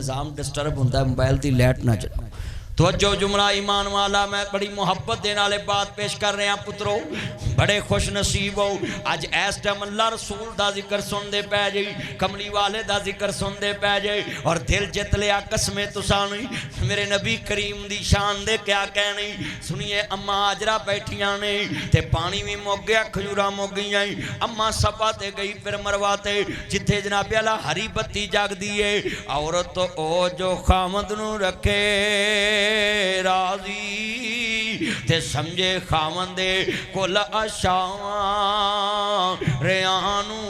निज़ाम disturb होता है, mobile की लाइट ना चला। तवज्जो जुमला ईमान वाला, मैं बड़ी मुहब्बत दे नाले बात पेश कर रहा पुत्रो, बड़े खुश नसीब हो अज इस टाइम अल्लाह रसूल दा जिक्र सुनते पै जी, कमली वाले दा जिक्र सुनते पै जे और दिल जित लिया कसमें तुसा नहीं। मेरे नबी करीम दी शान दे क्या कहनी। सुनिए अम्मा आजरा बैठिया ने ते पानी भी मुक गया, खजूरा मुक गई। अम्मा सपा ते गई फिर मरवा ते जिथे जनाबे अला हरी बत्ती जगदी है। औरत तो ओ जो खामद नू रखे राजी ते समझे खावंदे कुल आशा रियानू।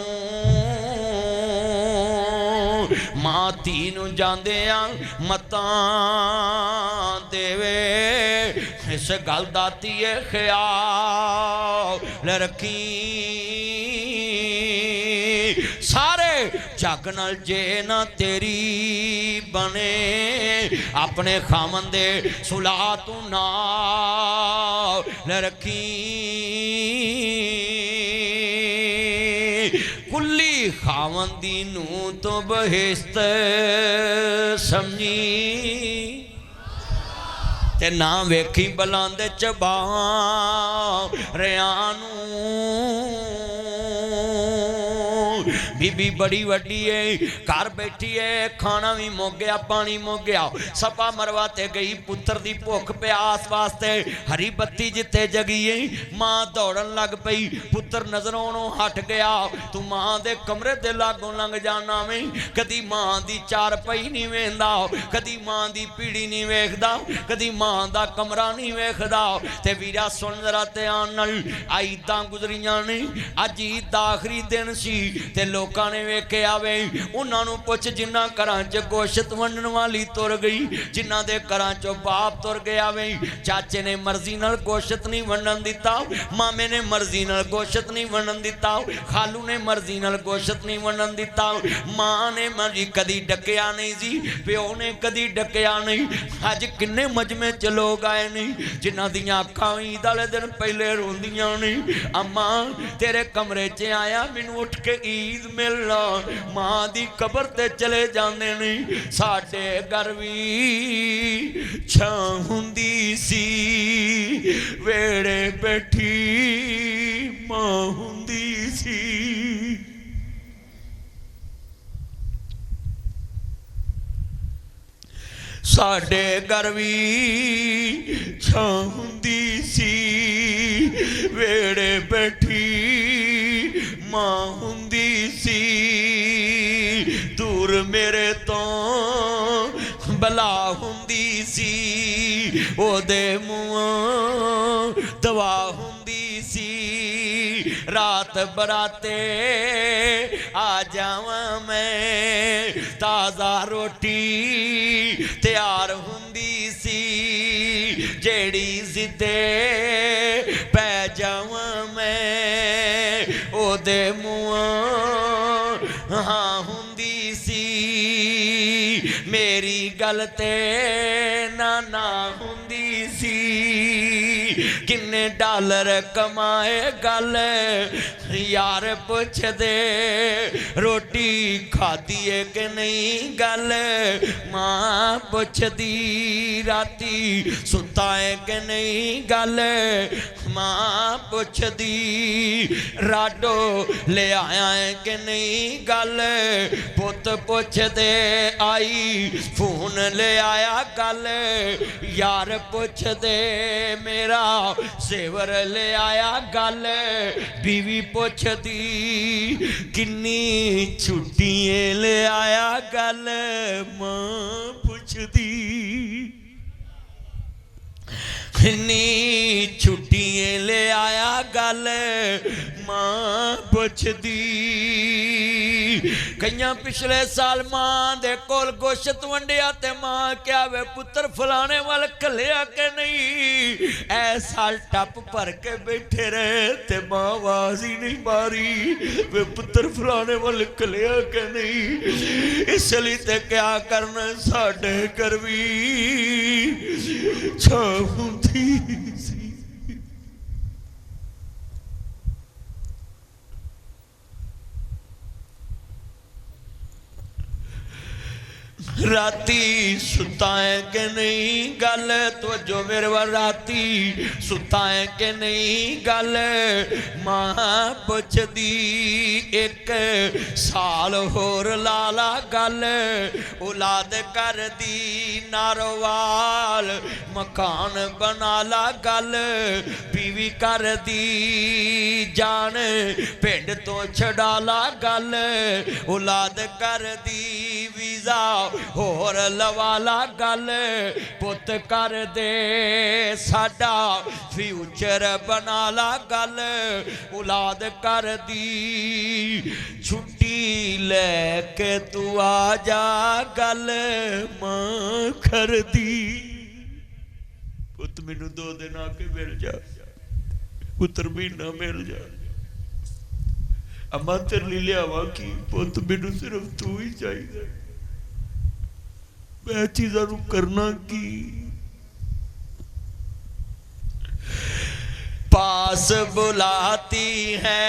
मां धी नू जांदिया मतां देवे, इस गल दा धीए ख्याल रखी। सारे जग नाल जे ना तेरी बने, अपने खामन दे सुला तू नाल रखी। कुल्ली खावन दी नू तो बहिश्त समझी ते ना वेखी बलांदे चबा रियानू। बीबी बड़ी वड्डी है, घर बैठी है, खाना भी मुक गया, पानी मुक गया। सपा मरवाते गई पुत्र दी भुख प्यास वास्ते, हरी बत्ती जिते जगी है। मां दौड़न लग पई, पुत्र नजरों हट गया। तू मां दे कमरे दे लागों लंघ जाना वे, कदी मां दी चार पई नहीं वेंदा, कदी मां दी पीड़ी नहीं वेखदा, कदी मां दा कमरा नहीं वेखदा। ते वीरा सुन जरा ध्यान नाल, ईदां गुजरियां ने, अज ईद दा आखिरी दिन सी ते लोकां ने वेख्या वे। उन्हां नूं पुछ जिन्हां घरां च गोश्त वंडण वाली तुर गई, जिन्हां दे घरां चों बाप तुर गया वे। चाचे ने मर्जी नाल गोश्त नहीं वंडण दिता, मामे ने मर्जी नाल गोश्त नहीं वंडण दिता, खालू ने मर्जी नाल गोश्त नहीं वंडण दिता, मां ने मर्जी कदी डकिया नहीं जी, प्यो ने कदी डकिया नहीं। अज किन्ने मजमे च लोग आए नहीं जिन्हां दियां अखां ईद वाले दिन पहले रोंदियां नहीं। अम्मा तेरे कमरे च आया, मैनू उठ के ईद मिलना। मां दी कबर ते चले जांदे नहीं। साडे घर भी छां हुंदी सी, वेड़े बैठी मां हुंदी सी। साडे घर भी छां हुंदी सी, वेड़े बैठी मां हुंदी सी। दूर मेरे तो बला हुंदी सी, ओदे मुंह दवा हुंदी सी। रात बराते आ जावां मैं, ताज़ा रोटी तैयार हुंदी सी। जेड़ी जिदे पै जावां मैं, ओदे मुंह हाँ हुंदी सी। मेरी गल ते ना हुंदी सी। किन्ने डॉलर कमाए गल यार पुछ दे, रोटी खाधी है कि नहीं गल मां पुछदी। राती सुता है कि नहीं गल मां पुछदी। राडो ले आया है कि नहीं गल पुत पुछ दे। आई फोन ले आया गल यार पुछ दे। मेरा सेवर ले आया गल बीवी पुछदी। किन्नी छुट्टियां ले आया गल मां पुछदी। किन्नी छुट्टियां ले आया गल मां पुछदी। कईयां पिछले साल मां दे कोल गोश्त वंडिया ते मां क्या वे पुत्र फलाने वाल कलिया के नहीं। ऐ साल टप भर के बैठे रहे ते मां आवाज ही नहीं मारी वे पुत्र फलाने वाल कलिया के नहीं। इसलिए ते क्या करना साडे घर भी छां हुंदी सी। राती सुता है कि नहीं गल तवज्जो मेरे वाल राती सुता है कि नहीं गल मां पुछदी एक साल होर लाला गल औलाद कर दी नारोवाल मकान बना ला गल बीवी कर दी जान पिंड तो छड़ा ला गल औलाद कर दी वीजा होर लवाला गल पुत कर दे साडा फ्यूचर बना ला गल औलाद कर दी छुट्टी लेके तू आ जा गल मां कर दी पुत मैनू 2 दिन आके मिल जा पुत्र महीना मिल जा अम्मा तेरे लिए लियावा की पुत मैनू सिर्फ तू ही चाहिए मैं चीज़ां नू करना की पास बुलाती है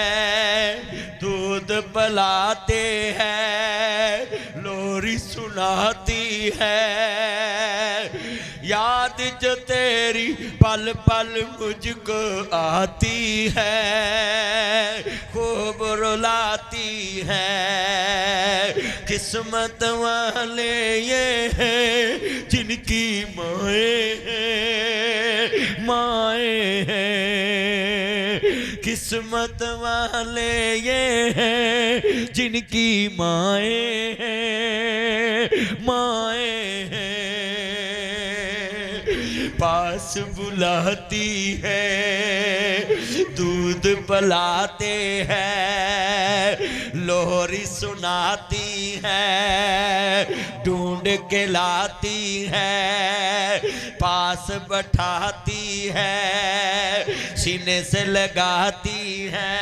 दूध पिलाते हैं लोरी सुनाती है याद जो तेरी पल पल मुझको आती है खूब रुलाती है किस्मत वाले ये हैं जिनकी माए हैं किस्मत वाले ये हैं जिनकी माए हैं पास बुलाती है दूध पिलाते हैं लोरी सुनाती है ढूंढ के लाती है पास बैठाती है सीने से लगाती है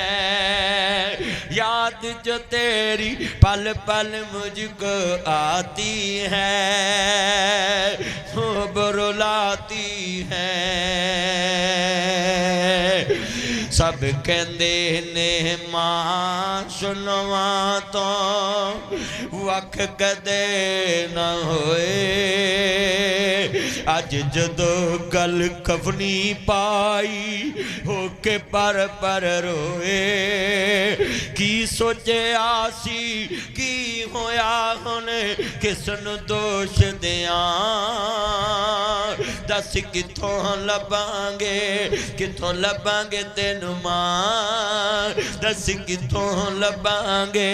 याद जो तेरी पल पल मुझको आती है खूब रुलाती है सब कहंदे ने मां सुनवा तो वख कदे न होए अज जदों गल कफनी पाई होके पर रोए की सोचे आसी की होया हुण किसनु दोष दियां दस किथों लभांगे तेनू मां दस किथों लभांगे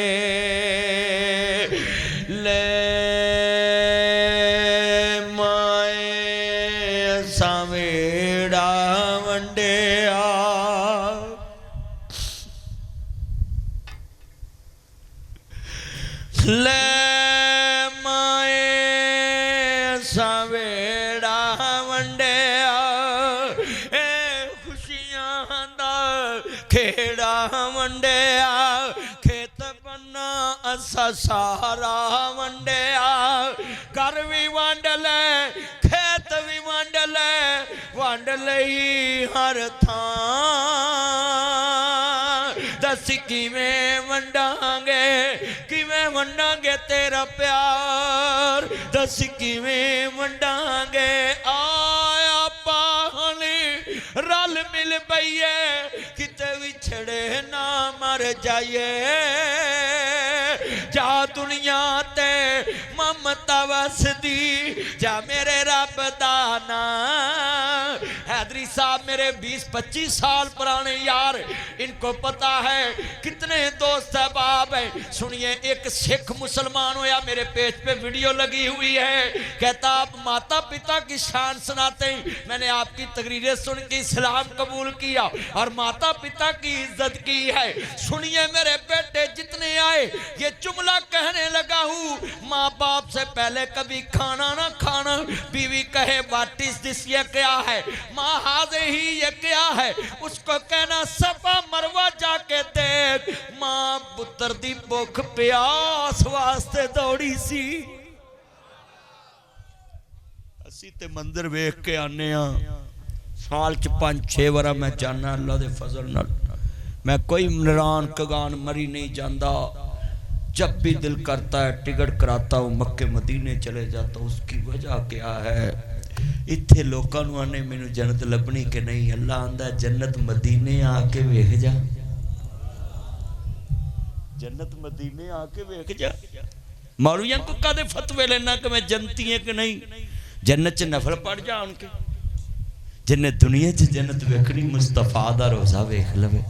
ले माए सावेड़ा वंडिया ले माए सावेड़ा वंडिया ए खुशियां दा खेड़ा वंडिया खेत बन्ना असा सारा वंडिया घर भी वंड ले खेत भी वंड ले वंड लई हर थां दस किवें वंडांगे तेरा प्यार दस किवें वंडांगे आया पानी रल मिल पईए किते विछड़े ना मर जाइए जा दुनिया ते ममता वसदी जा मेरे रब दा नाम हैदरी साहब मेरे 20-25 साल पुराने यार इनको पता है कितने दोस्त अहबाब हैं सुनिए एक सिख मुसलमान होया मेरे पेज पे वीडियो लगी हुई है कहता आप माता पिता की शान सुनाते हैं मैंने आपकी तकरीरें सुन के इस्लाम कबूल किया और माता पिता की इज्जत की है सुनिए मेरे बेटे जितने आए ये जुमला कहने लगा हूँ माँ बाप से पहले कभी खाना ना खाना बीवी कहे व्हाट इज दिस ये क्या है माँ हाज़े ही ये क्या है उसको कहना सफा मरवा जाके देख माँ पुत्र दी भुख प्यास वास्ते दौड़ी सी असी ते मंदिर वेख के आने साल च 5-6 बार मैं जाना अल्लाह दे फजल नाल मैं कोई नरान कगान मरी नहीं जाता جب بھی دل کرتا ہے ٹکٹ کراتا ہوں مکے مدینے چلے جاتا ہوں. اس کی وجہ کیا ہے؟ اتھے لوکاں نوں آنے مینوں جنت لبنی کہ نہیں. اللہ آندا جنت مدینے آ کے ویکھ جا, جنت مدینے آ کے ویکھ جا. مولویاں کو کدے فتوے لینا کہ میں جنتی ہیں کہ نہیں. جنت چ نفل پڑھ جا ان کے, جن دنیا چ جنت ویکھنی مصطفیٰ دا روزہ ویکھ لوے.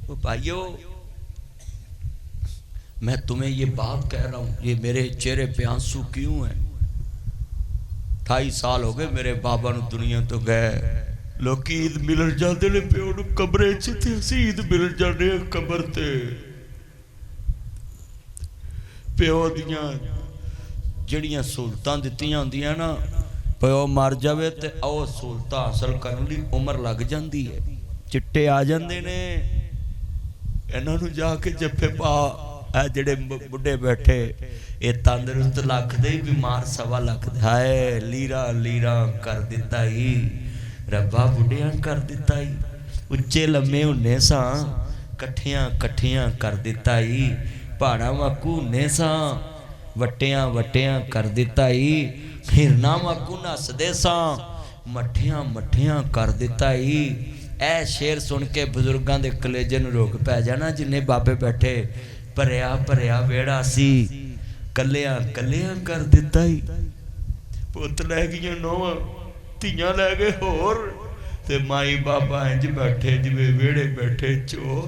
وہ بھائیو میں تمہیں یہ بات کہہ رہا ہوں, یہ میرے چہرے پہ آنسو کیوں ہیں؟ 28 سال ہو گئے میرے بابا نو دنیا تو گئے. لوگ عید ملن جاندے نے پیو نو قبرے چ تے اسی عید ملن جاندے قبر تے. پیو دیاں جڑیاں سہولتاں دتیاں ہوندیاں نا, پیو مر جاوے تے او سہولتاں حاصل کرن لئی عمر لگ جاندی ہے. چٹے آ جاندے نے, انہاں نو جا کے جفے پا. اے جڑے بڈھے بیٹھے اے تندرست لکھ دے, بیمار 1.25 لاکھ دے. ہائے لیرا لیرا کر دتا ہی ربا, بڈھیاں کر دتا ہی. اچے لمے ہونے ساں کٹھیاں کٹھیاں کر دتا ہی. پہاڑاں واکو ہونے ساں وٹیاں وٹیاں کر دتا ہی. ہرنا واکو نسدے ساں مٹھیاں مٹھیاں کر دتا ہی. اے شیر سن کے بزرگاں دے کلیجے نوں روک پہ جانا. جنہیں بابے بیٹھے پریا پریا ویڑا سی کلیاں کلیاں کر دیتا ہی. پوت لے گئیاں نوواں تیاں لے گئے ہور, تے مائی بابا انج بیٹھے جویں ویڑے بیٹھے چور.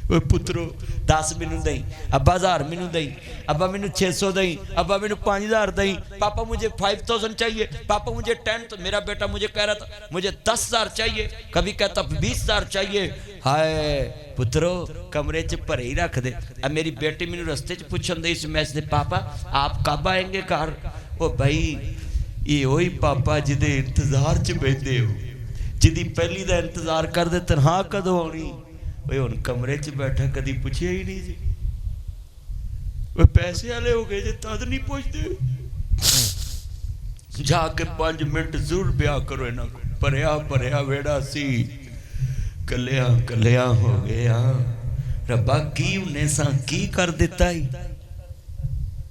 وہ پترو 10 مینوں دیں, ابا 1000 مینوں دیں, ابا مینوں 600 دیں, ابا مینوں 5000 دیں, پاپا مجھے 5000 چاہیے, پاپا مجھے 10. تو میرا بیٹا مجھے کہہ رہا تھا مجھے 10000 چاہیے, کبھی کہتا 20000 چاہیے. ہائے پترو کمرے چ بھرے ہی رکھ دے. اب میری بیٹی مینوں رستے چ پوچھن دئی سی, میں اس نے پاپا آپ کب آئیں گے گھر؟ او بھائی یہ وہی پاپا جدے انتظار چ بیٹھے ہو, جدی پہلی دا انتظار کر دے تنہا کدوں آنی. وہ ہن کمرے چ بیٹھا کدی پوچھیا ہی نہیں جی. وہ پیسے والے ہو گئے جی تد نہیں پوچھتے. جا کے 5 منٹ ضرور بیاہ کرو انہاں کو. پریا پریا ویڑا سی کلیاں کلیاں ہو گیا. ربا کی انہیں ساں کی کر دیتا ہی.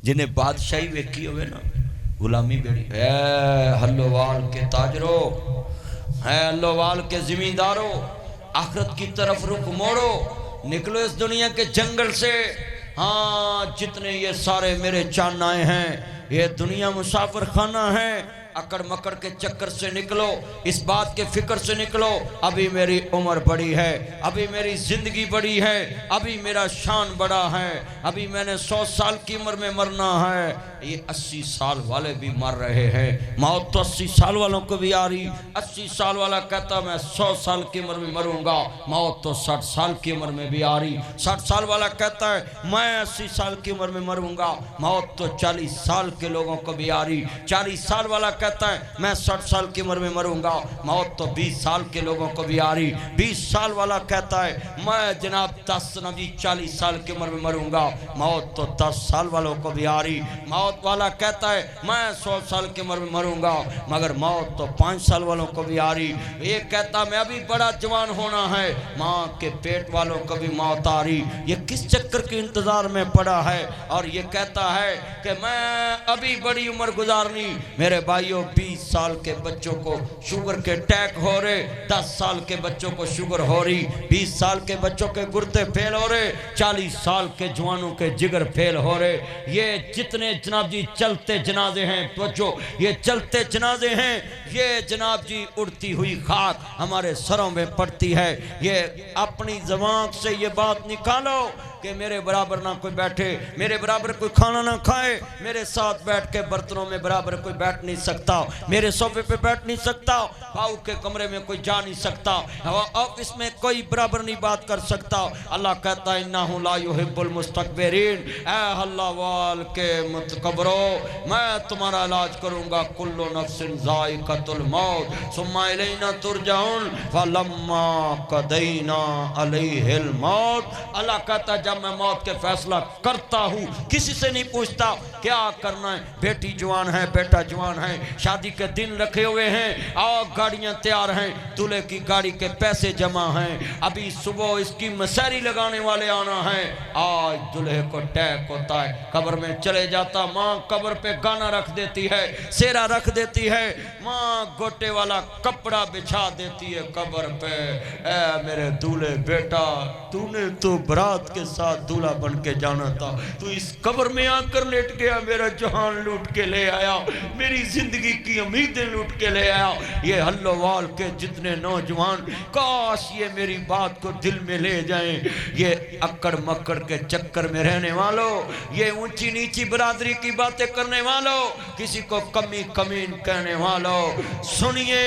جنہیں بادشاہی ویکھی ہوئے نا غلامی بیڑی. اے ہلووال کے تاجروں, اے ہلووال کے زمینداروں, آخرت کی طرف رخ موڑو, نکلو اس دنیا کے جنگل سے. ہاں جتنے یہ سارے میرے چانائے ہیں یہ دنیا مسافر خانہ ہے. اکڑ مکڑ کے چکر سے نکلو, اس بات کے فکر سے نکلو ابھی میری عمر بڑی ہے, ابھی میری زندگی بڑی ہے, ابھی میرا شان بڑا ہے, ابھی میں نے 100 سال کی عمر میں مرنا ہے. یہ 80 سال والے بھی مر رہے ہیں. موت تو 80 سال والوں کو بھی آ رہی. 80 سال والا کہتا میں 100 سال کی عمر میں مروں گا, موت تو 60 سال کی عمر میں بھی آ رہی. 60 سال والا کہتا ہے میں 80 سال کی عمر میں مروں گا, موت تو 40 سال کے لوگوں کو بھی آ رہی. 40 سال والا کہتا ہے میں 60 سال کی عمر میں مروں گا, موت تو 20 سال کے لوگوں کو بھی آ رہی. 20 سال والا کہتا ہے میں جناب 40 سال کی عمر میں مروں گا, موت تو 10 سال والوں کو بھی آ رہی. موت والا کہتا ہے میں 100 سال کی عمر میں مروں گا, مگر موت تو 5 سال والوں کو بھی آ رہی. یہ کہتا میں ابھی بڑا جوان ہونا ہے, ماں کے پیٹ والوں کو بھی موت آ رہی. یہ کس چکر کے انتظار میں پڑا ہے؟ اور یہ کہتا ہے کہ میں ابھی بڑی عمر گزارنی. میرے بھائیوں 20 سال کے بچوں کو شوگر کے اٹیک ہو رہے, 10 سال کے بچوں کو شوگر ہو رہی, 20 سال کے بچوں کے گردے فیل ہو رہے, 40 سال کے جوانوں کے جگر فیل ہو رہے. یہ جتنے جناب جی چلتے جنازے ہیں, بچوں یہ چلتے جنازے ہیں, یہ جناب جی اڑتی ہوئی خاک ہمارے سروں میں پڑتی ہے. یہ اپنی زبان سے یہ بات نکالو کہ میرے برابر نہ کوئی بیٹھے, میرے برابر کوئی کھانا نہ کھائے, میرے ساتھ بیٹھ کے برتنوں میں برابر کوئی بیٹھ نہیں سکتا, میرے صوفے پہ بیٹھ نہیں سکتا, باؤ کے کمرے میں کوئی جا نہیں سکتا, آفس میں کوئی برابر نہیں بات کر سکتا. اللہ کہتا ہے انہو لا یحب المستکبرین. اے اللہ وال کے कब्रो, मैं तुम्हारा इलाज करूंगा। कुल्लु नफ्सिन ज़ाइक़तुल मौत सुम्मा इलैना तुरजाउन फलम्मा क़दैना अलैहिल मौत। अल्लाह कहता जब मैं मौत के फैसला करता हूँ किसी से नहीं पूछता क्या करना है। बेटी जवान है, बेटा जवान है, शादी के दिन रखे हुए हैं और गाड़ियां तैयार हैं, दूल्हे की गाड़ी के पैसे जमा हैं, अभी सुबह इसकी मसहरी लगाने वाले आना है। आज दूल्हे को टैक होता है, कब्र में चले जाता, माँ कब्र पे गाना रख देती है, सेरा रख देती है, माँ गोटे वाला कपड़ा बिछा देती है कब्र पे। ऐ मेरे दूल्हे बेटा, तूने तो बारात के साथ दूल्हा बन के जाना था, तू इस कब्र में आकर लेट गया, मेरा जहान लूट के ले आया, मेरी जिंदगी की उम्मीदें लूट के ले आया। ये हल्लोवाल के जितने नौजवान काश ये मेरी बात को दिल में ले जाएं। ये अक्कड़ मक्कड़ के चक्कर में रहने वालों, ये ऊंची नीची बरादरी की बातें करने वालों, किसी को कमी कमीन कहने वालों, सुनिए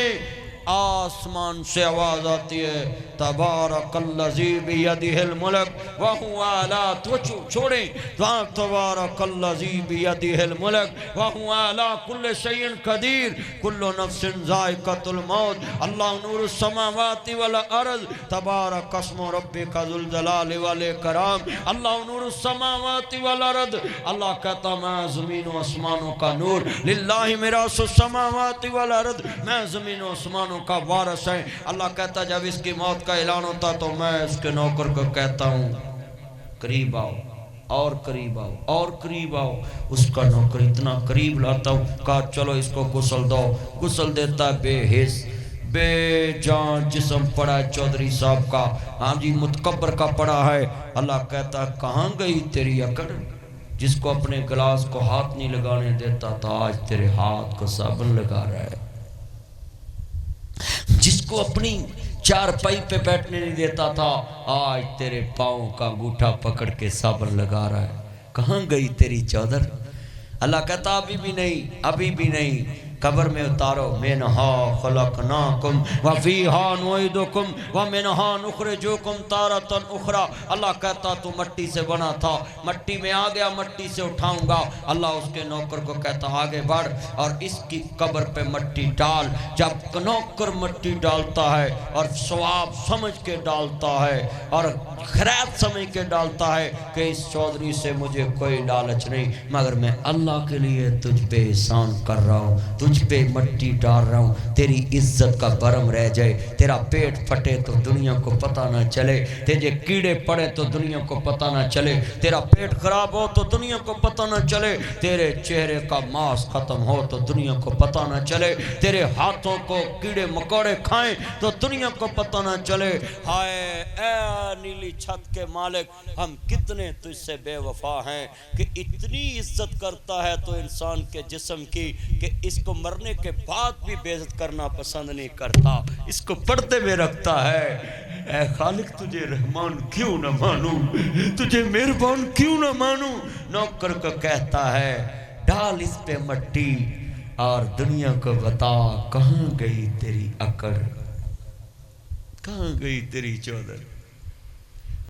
आसमान से आवाज आती है तबारकल्लज़ी बियदिहिल मुल्क व हुवा अला, तो छोड़े तबारकल्लज़ी बियदिहिल मुल्क व हुवा अला कुल्लि शैइन क़दीर कुल्लु नफ्सिन ज़ाइक़तुल मौत। अल्लाह नूरुस समावाति वल अर्ज़ तबारक अस्मु रब्बिका ज़ुल जलालि वल इकराम। अल्लाह नूरुस समावाति वल अर्ज़, अल्लाह कहता मैं ज़मीन व आसमानों का नूर, लिल्लाहि मिरासुस समावाति वल अर्ज़, मैं ज़मीन व आसमानों का वारिस है। अल्लाह कहता जब इसकी मौत का ऐलान होता तो मैं इसके नौकर को कहता हूँ करीब आओ और करीब आओ और करीब आओ। उसका नौकर इतना करीब लाता हूँ, कहा चलो इसको गुस्ल दो, गुस्ल देता बेहिस बेजान जिस्म पड़ा है चौधरी साहब का, हाँ जी मुतकब्बर का पड़ा है। अल्लाह कहता कहाँ गई तेरी अकड़, जिसको अपने गिलास को हाथ नहीं लगाने देता था आज तेरे हाथ को साबुन लगा रहा है, जिसको अपनी चारपाई पे बैठने नहीं देता था आज तेरे पाँव का अंगूठा पकड़ के साबुन लगा रहा है। कहाँ गई तेरी चौधर। अल्लाह कहता अभी भी नहीं, अभी भी नहीं, कब्र में उतारो। मिनहा खलकनाकुम व फीहा नुईदुकुम व मिनहा नुखरिजुकुम तारतन उखरा। अल्लाह कहता तू मट्टी से बना था, मट्टी में आ गया, मट्टी से उठाऊंगा। अल्लाह उसके नौकर को कहता आगे बढ़ और इसकी कब्र पे मट्टी डाल। जब नौकर मट्टी डालता है और सवाब समझ के डालता है और खैरात समझ के डालता है कि इस चौधरी से मुझे कोई लालच नहीं, मगर मैं अल्लाह के लिए तुझ पे एहसान कर रहा हूँ, तुझ पे मट्टी डाल रहा हूँ, तेरी इज्जत का भरम रह जाए, तेरा पेट फटे तो दुनिया को पता ना चले, तेरे कीड़े पड़े तो दुनिया को पता ना चले, तेरा पेट खराब हो तो दुनिया को पता ना चले, तेरे चेहरे का मांस खत्म हो तो दुनिया को पता ना चले, तेरे हाथों को कीड़े मकोड़े खाएं तो दुनिया को पता ना चले। हाय ऐ नीली छत के मालिक, हम कितने तुझसे बेवफा हैं कि इतनी इज्जत करता है तो इंसान के जिस्म की कि इसको मरने के बाद भी बेइज्जत करना पसंद नहीं करता, इसको पर्दे में रखता है। ऐ खालिक तुझे रहमान क्यों न मानूं, तुझे मेहरबान क्यों न मानूं। नौकर को कहता है डाल इस पे मट्टी और दुनिया को बता कहाँ गई तेरी अकड़, कहाँ गई तेरी चौधर।